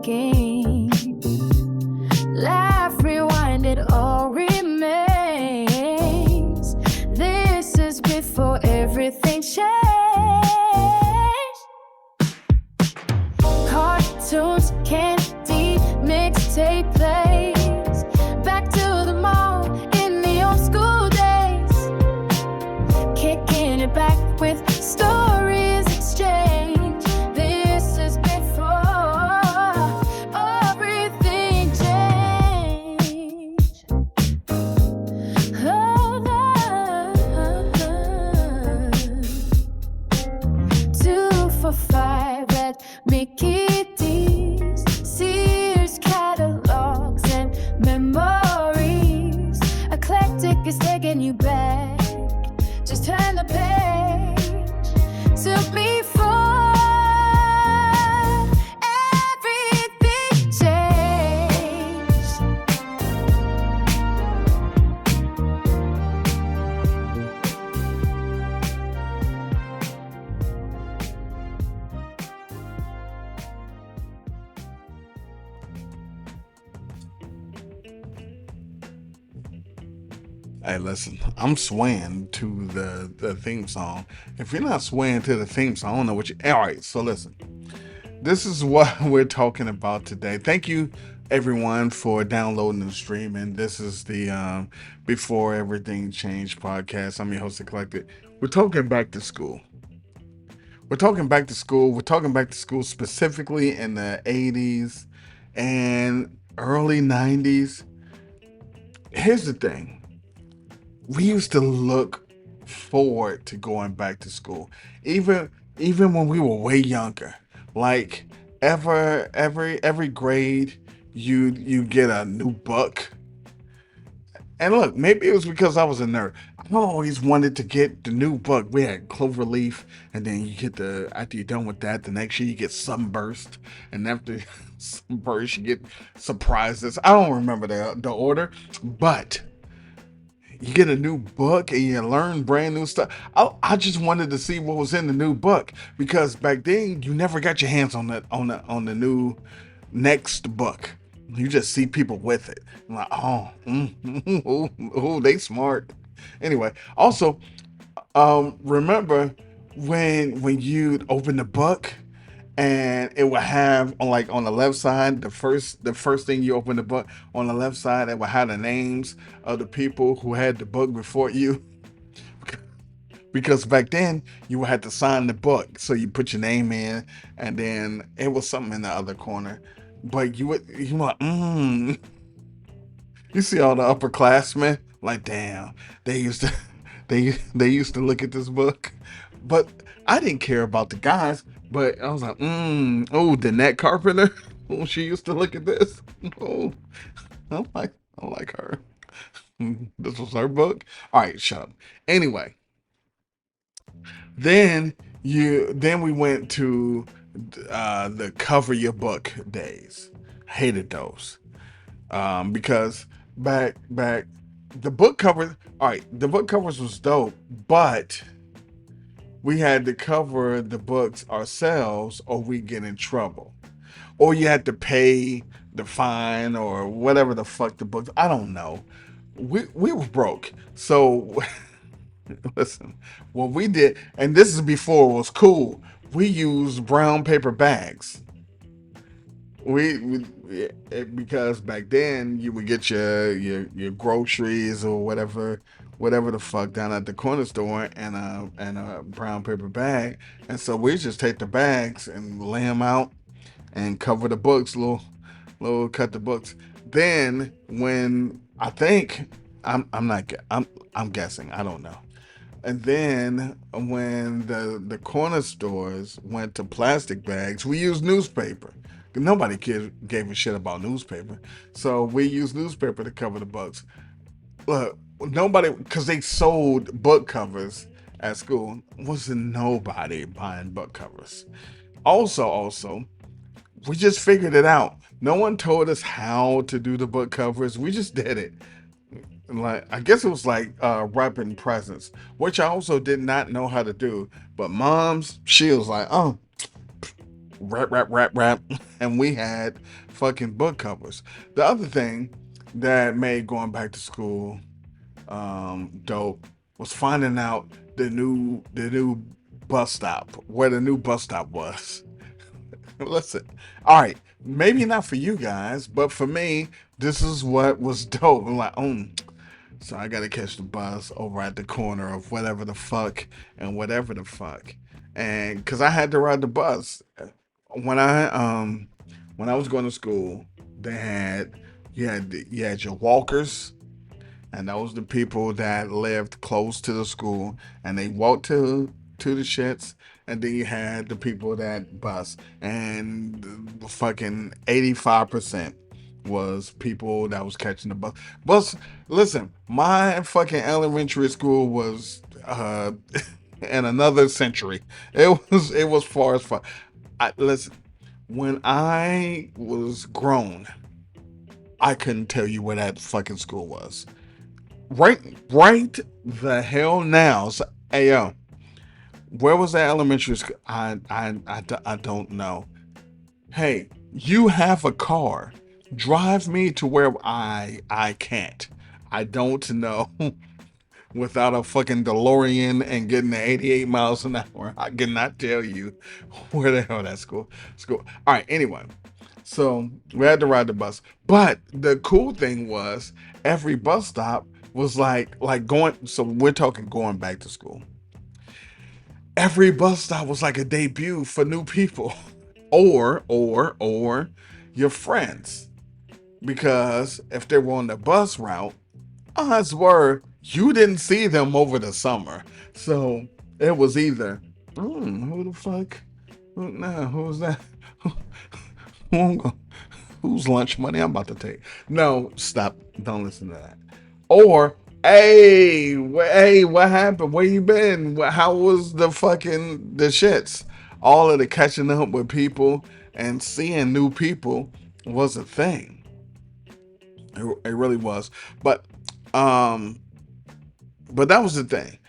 talking. Laugh, rewind, it all remains. This is before everything changed. Cartoons, candy, mixtape plays. Back to the mall in the old school days. Kicking it back with stories exchanged. This is before everything changed. Oh, the 2 for 5 at Mickey D's, Sears catalogs and memories. Eclectic is taking you back. Just turn the page. Took me for everything changed. Hey, listen, I'm swaying to the theme song. If you're not swaying to the theme song, I don't know what you. All right, so listen. This is what we're talking about today. Thank you, everyone, for downloading and streaming. This is the Before Everything Changed podcast. I'm your host, The Collected. We're talking back to school. We're talking back to school. We're talking back to school specifically in the 80s and early 90s. Here's the thing. We used to look forward to going back to school, even when we were way younger. Like every grade, you get a new book. And look, maybe it was because I was a nerd. I always wanted to get the new book. We had Cloverleaf, and then you get after you're done with that, the next year you get Sunburst, and after Sunburst you get Surprises. I don't remember the order, but you get a new book and you learn brand new stuff. I just wanted to see what was in the new book because back then you never got your hands on the new next book. You just see people with it. I'm like, oh, they smart. Anyway, also, remember when you'd open the book and it would have on the left side, the first thing you open the book, on the left side it would have the names of the people who had the book before you. Because back then you had to sign the book, so you put your name in, and then it was something in the other corner. But you like, you see all the upperclassmen, like, damn, they used to they used to look at this book. But I didn't care about the guys, but I was like, oh, Danette Carpenter. Oh, she used to look at this. Oh, I like her. This was her book. All right, shut up. Anyway, then we went to the cover your book days. Hated those. Because back the book covers, all right, the book covers was dope, but we had to cover the books ourselves or we get in trouble, or you had to pay the fine or whatever the fuck the books, I don't know. We were broke, so listen, what we did, and this is before it was cool, we used brown paper bags. Because back then you would get your groceries or whatever the fuck down at the corner store and a brown paper bag, and so we just take the bags and lay them out and cover the books, little cut the books. Then when I think I'm not I'm guessing, I don't know. And then when the corner stores went to plastic bags, we used newspaper. Nobody gave a shit about newspaper, so we used newspaper to cover the books. Look, nobody, because they sold book covers at school. Wasn't nobody buying book covers. Also, we just figured it out. No one told us how to do the book covers. We just did it. Like, I guess it was like wrapping presents, which I also did not know how to do. But mom's, she was like, oh, rap, and we had fucking book covers. The other thing that made going back to school dope was finding out the new bus stop, where the new bus stop was. Listen, all right, maybe not for you guys, but for me, this is what was dope. I'm like, so I gotta catch the bus over at the corner of whatever the fuck and whatever the fuck, and because I had to ride the bus when I was going to school, they had you had your walkers, and those the people that lived close to the school and they walked to the shits, and then you had the people that bus, and fucking 85% was people that was catching the bus. Bus, listen, my fucking elementary school was in another century. It was far as fuck. Listen, when I was grown, I couldn't tell you where that fucking school was. Right the hell now. So, hey yo, where was that elementary school? I don't know. Hey, you have a car. Drive me to where I can't. I don't know. Without a fucking DeLorean and getting to 88 miles an hour, I cannot tell you where the hell that school. All right, anyway. So we had to ride the bus. But the cool thing was every bus stop was like going, so we're talking going back to school. Every bus stop was like a debut for new people. Or your friends. Because if they were on the bus route, odds were you didn't see them over the summer. So it was either, who the fuck? Nah, who's that? Who, whose lunch money I'm about to take? No, stop. Don't listen to that. Or, hey, what happened? Where you been? How was the shits? All of the catching up with people and seeing new people was a thing. It really was. But um, but that was the thing.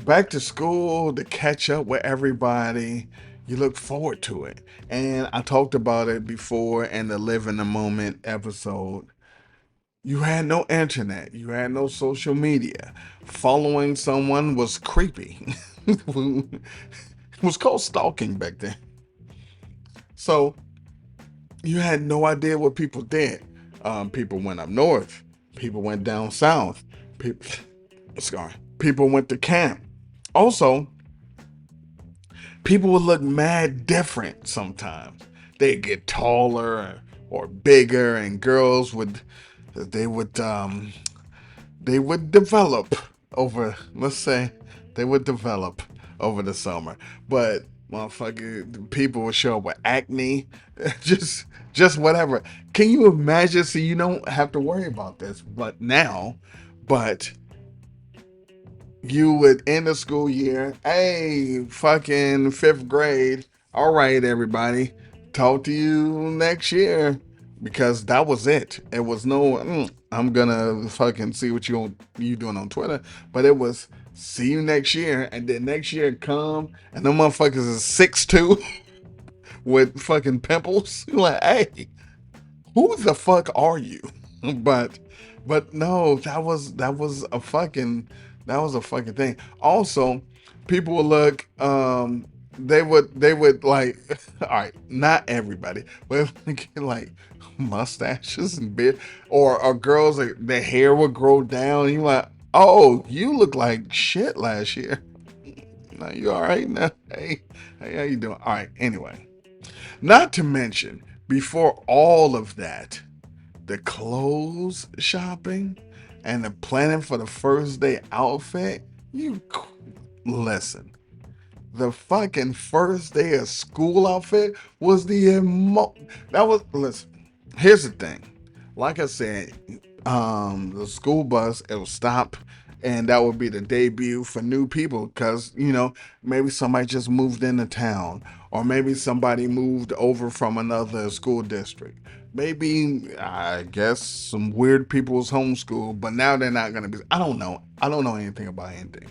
Back to school to catch up with everybody. You look forward to it. And I talked about it before in the Live in the Moment episode. You had no internet, you had no social media. Following someone was creepy. It was called stalking back then. So you had no idea what people did. People went up north, people went down south, people, sorry, people went to camp. Also, people would look mad different sometimes. They'd get taller or bigger, and girls would they would they would develop over, let's say, they would develop over the summer. But motherfucker, people would show up with acne, just whatever. Can you imagine? So you don't have to worry about this, but you would end the school year, hey, fucking fifth grade. All right, everybody, talk to you next year, because that was it. It was no, I'm gonna fucking see what you doing on Twitter, but it was see you next year, and then next year come, and the motherfuckers is 6'2" with fucking pimples. You're like, hey, who the fuck are you? but but no, that was a fucking thing. Also, people would look, they would like, all right, not everybody, but get like mustaches and beard, or girls, like their hair would grow down, and you're like, oh, you look like shit last year. Now you all right now? Hey, how you doing? All right, anyway, not to mention, before all of that, the clothes shopping and the planning for the first day outfit. Listen, the fucking first day of school outfit was that was, listen, here's the thing. Like I said, the school bus, it will stop, and that would be the debut for new people, because maybe somebody just moved into town, or maybe somebody moved over from another school district. Maybe, I guess, some weird people was homeschooled, but now they're not gonna be. I don't know anything about anything,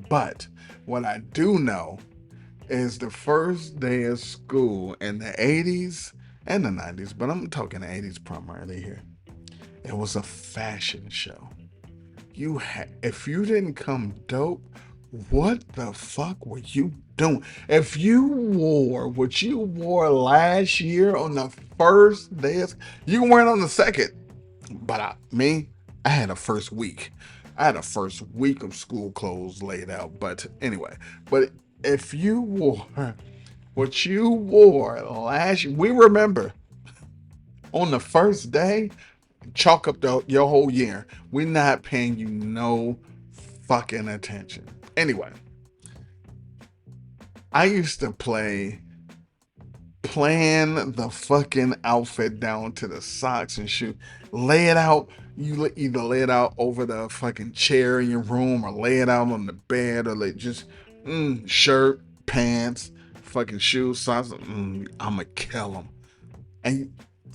but what I do know is the first day of school in the 80s and the 90s, but I'm talking the 80s primarily here. It was a fashion show. If you didn't come dope, what the fuck were you doing? If you wore what you wore last year on the first day, you can wear it on the second. But I had a first week. I had a first week of school clothes laid out. But anyway, but if you wore what you wore last year, we remember on the first day, chalk up your whole year. We're not paying you no fucking attention. Anyway, I used to plan the fucking outfit down to the socks and shoe. Lay it out. You either lay it out over the fucking chair in your room or lay it out on the bed or like just shirt, pants, fucking shoes, socks. I'ma kill them. And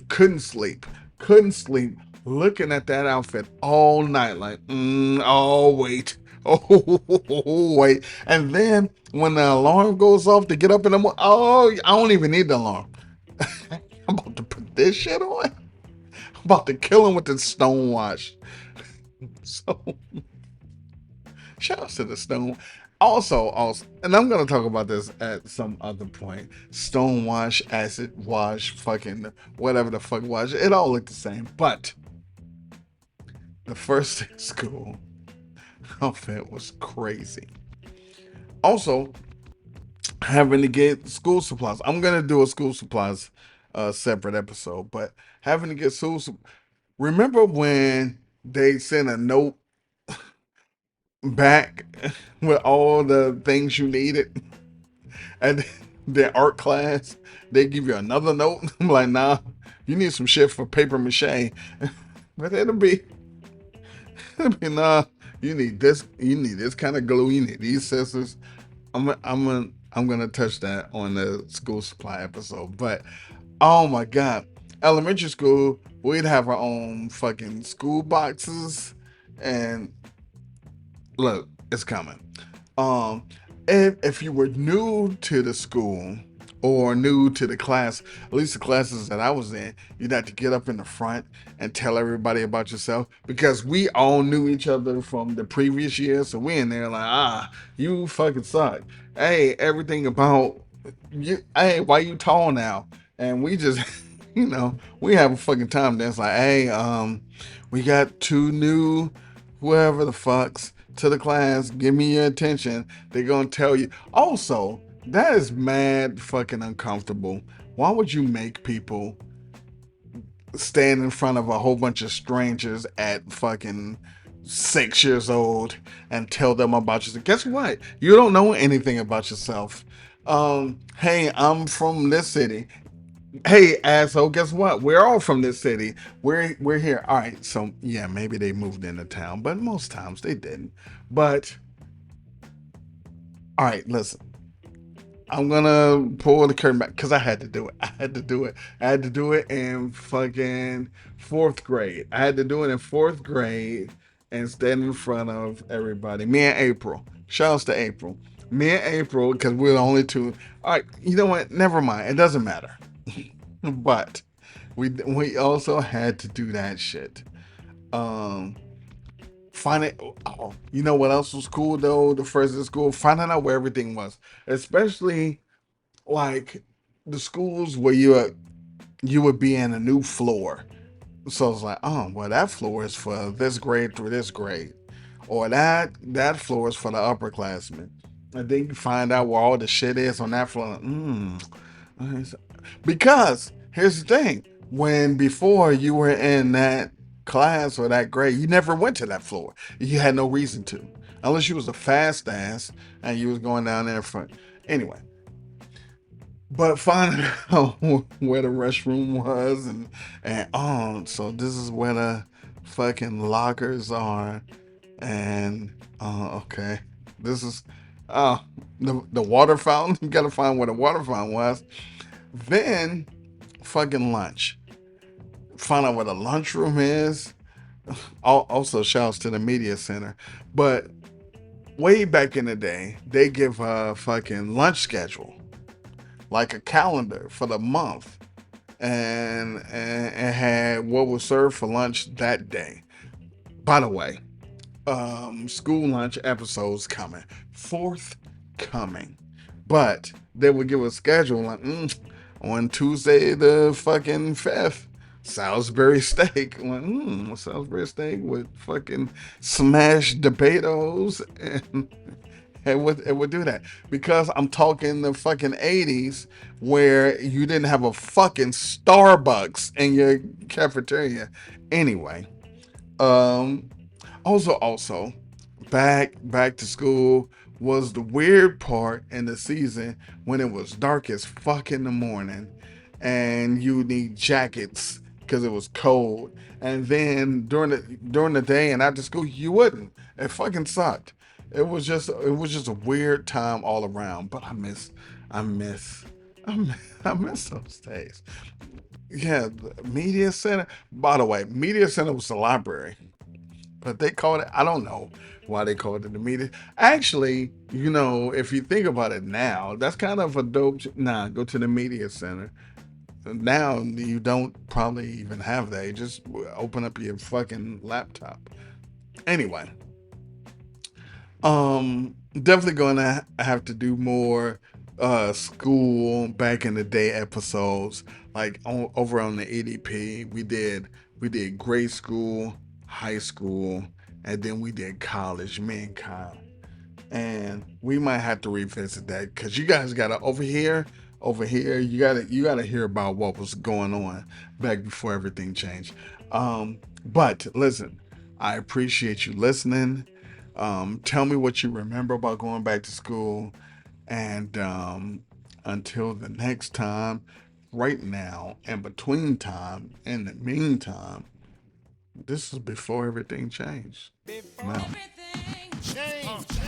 couldn't sleep. Couldn't sleep looking at that outfit all night. Like, oh, wait. Oh, wait. And then when the alarm goes off to get up in the morning, oh, I don't even need the alarm. I'm about to put this shit on. I'm about to kill him with the Stonewash. So, shout out to the Stone. Also, and I'm gonna talk about this at some other point. Stonewash, acid wash, fucking whatever the fuck wash. It all looked the same. But the first day of school outfit was crazy. Also, having to get school supplies. I'm gonna do a school supplies separate episode, but having to get remember when they sent a note back with all the things you needed and their art class, they give you another note. I'm like, nah, you need some shit for paper mache. But it'll be nah, you need this kind of glue, you need these scissors. I'm gonna touch that on the school supply episode. But oh my god, elementary school, we'd have our own fucking school boxes, and look, it's coming. Um, if you were new to the school or new to the class, at least the classes that I was in, you'd have to get up in the front and tell everybody about yourself because we all knew each other from the previous year. So we in there like, you fucking suck. Hey, everything about you. Hey, why you tall now? And we just, we have a fucking time. That's like, hey, we got two new, whoever the fucks to the class. Give me your attention. They're gonna tell you. Also, that is mad fucking uncomfortable. Why would you make people stand in front of a whole bunch of strangers at fucking 6 years old and tell them about yourself? Guess what? You don't know anything about yourself. Hey, I'm from this city. Hey, asshole, guess what? We're all from this city. We're here. All right, so yeah, maybe they moved into town, but most times they didn't. But all right, listen. I'm gonna pull the curtain back because I had to do it. I had to do it. I had to do it in fucking fourth grade. I had to do it in fourth grade and stand in front of everybody. Me and April. Shouts to April. Me and April, because we're the only two. All right, you know what? Never mind. It doesn't matter. But we also had to do that shit. Um, find it. Oh, you know what else was cool though? The first day of school, finding out where everything was, especially like the schools where you would be in a new floor. So it's like, oh, well, that floor is for this grade through this grade, or that floor is for the upperclassmen. And then you find out where all the shit is on that floor. Because here's the thing: when before you were in that class or that grade, you never went to that floor. You had no reason to, unless you was a fast ass and you was going down there front. Anyway, but finding out where the restroom was and so this is where the fucking lockers are, and okay, this is the water fountain. You gotta find where the water fountain was. Then fucking lunch. Find out where the lunchroom is. Also, shouts to the media center. But way back in the day, they give a fucking lunch schedule, like a calendar for the month, and had what was served for lunch that day. By the way, school lunch episodes coming, forthcoming, but they would give a schedule like on Tuesday the fucking 5th. Salisbury steak. Like, Salisbury steak with fucking smashed potatoes and it would do that because I'm talking the fucking 80s where you didn't have a fucking Starbucks in your cafeteria. Anyway, um, also, back to school was the weird part in the season when it was dark as fuck in the morning, and you need jackets because it was cold. And then during the day and after school, you wouldn't. It fucking sucked. It was just a weird time all around. But I miss, I miss, I miss those days. Yeah, the media center. By the way, media center was the library. But they called it, I don't know why they called it the media. Actually, if you think about it now, that's kind of a dope. Nah, go to the media center. Now you don't probably even have that. You just open up your fucking laptop. Anyway, definitely gonna have to do more school back in the day episodes. Like over on the EDP, we did grade school, high school, and then we did college, me and Kyle. And we might have to revisit that because you guys gotta over here, you gotta hear about what was going on back before everything changed. But listen, I appreciate you listening. Tell me what you remember about going back to school, and until the next time, right now, and between time, in the meantime, this is before everything changed. Before Now. everything changed.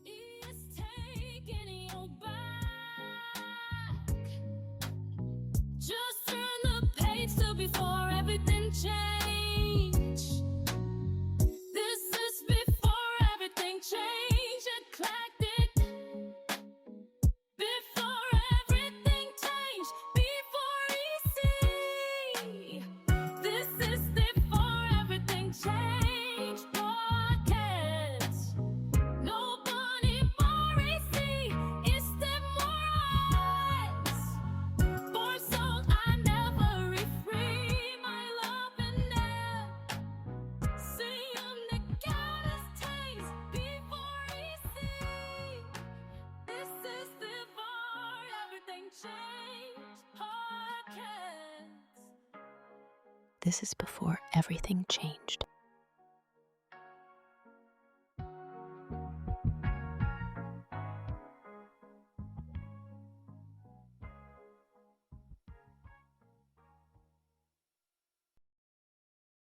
It's taking you back. Just turn the page to before everything changed. This is before everything changed. Eclectic. Before everything changed. Before EC. This is before everything changed. Podcast. Nobody more EC. It's them more eyes. For so I never free my love and now. See the goddess taste before EC. This is before everything changed. Podcast. This is before everything changed.